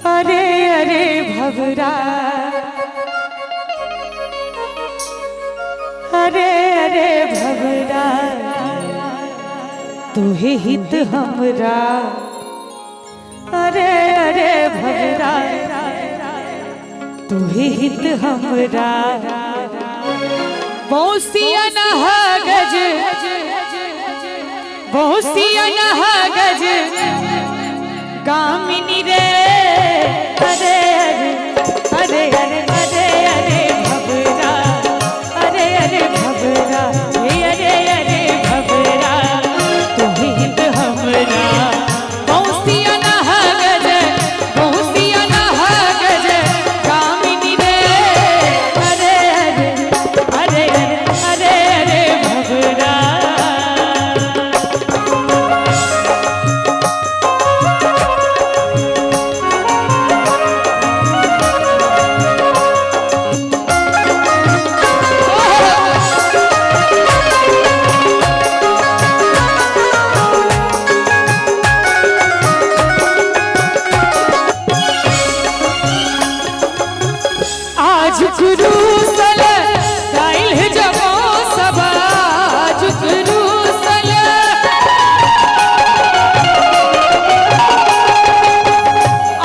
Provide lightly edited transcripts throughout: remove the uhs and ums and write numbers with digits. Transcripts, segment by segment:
अरे अरे भवरा, अरे अरे भवरा, तुहे हित हमरा। अरे अरे भवरा, तुहे हित हमरा। बौसिया गज, बौसिया गज, कामिनी रे। अरे अरे अरे अरे अरे भवरा, अरे अरे भवरा, अरे अरे भवरा, तुहे हित हमरा। बौसिया गज, बौसिया गज, कामिनी रे। अरे अरे अरे अरे अरे भवरा। आज गुरुसल गाइल है जबो सब, आज गुरुसल,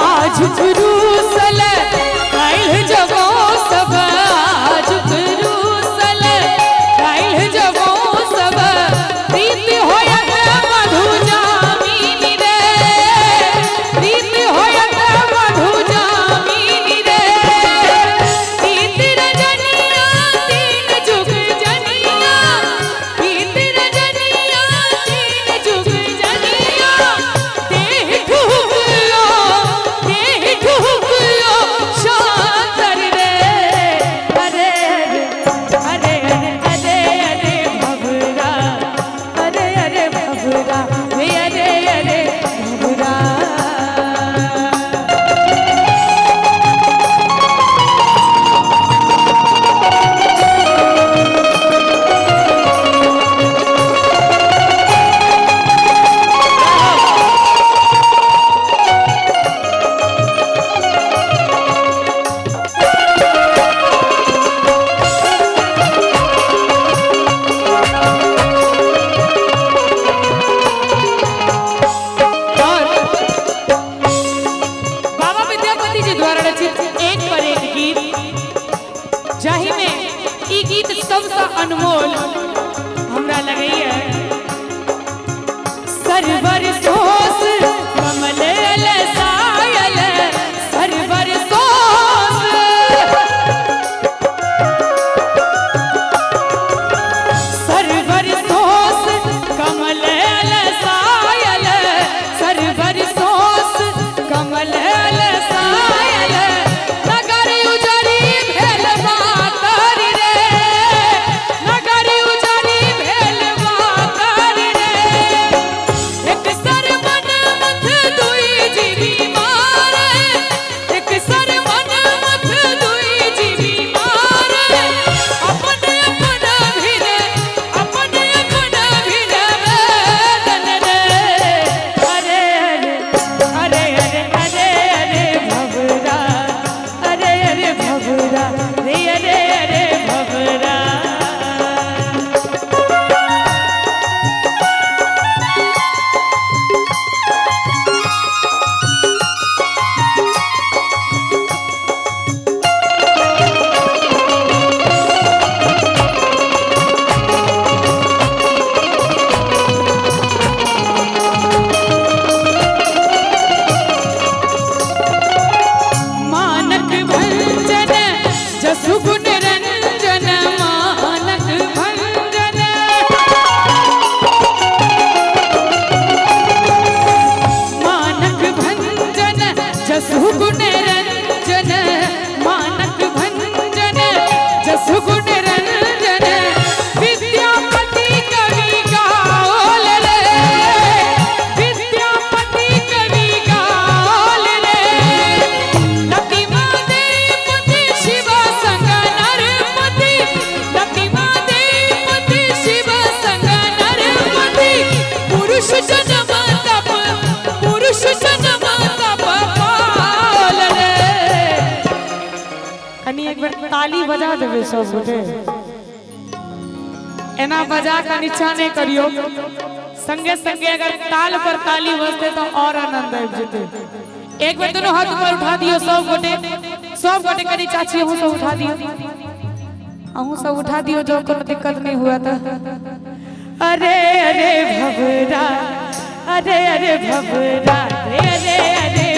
आज गुरुसल गाइल है जबो सब, आज गुरुसल गाइल है जबो सब। प्रीति होयत मधु जामिनी रे, प्रीति होयत मधु जामिनी रे। जाहि में ई गीत सबसे अनमोल हमरा लगैया। सरवर सोस कमल सायल, सरवर सोस, सरवर सोस कमल सायल, सरवर सोस कमल सायल। नगर उजरी भेल बातर रे, नगर उजरी भेल बातर ताली बजा देवे सब गोटे एना बजा का नीचा नहीं करियो संगे संगे अगर ताल पर ताली बजते तो और आनंद आ जेते एक बार दोनों हाथ ऊपर उठा दियो सब गोटे करी चाची हूं सब उठा दियो अहूं सब उठा दियो जो कोनो दिक्कत नहीं हुआ तो अरे अरे भवरा अरे अरे भवरा अरे अरे अरे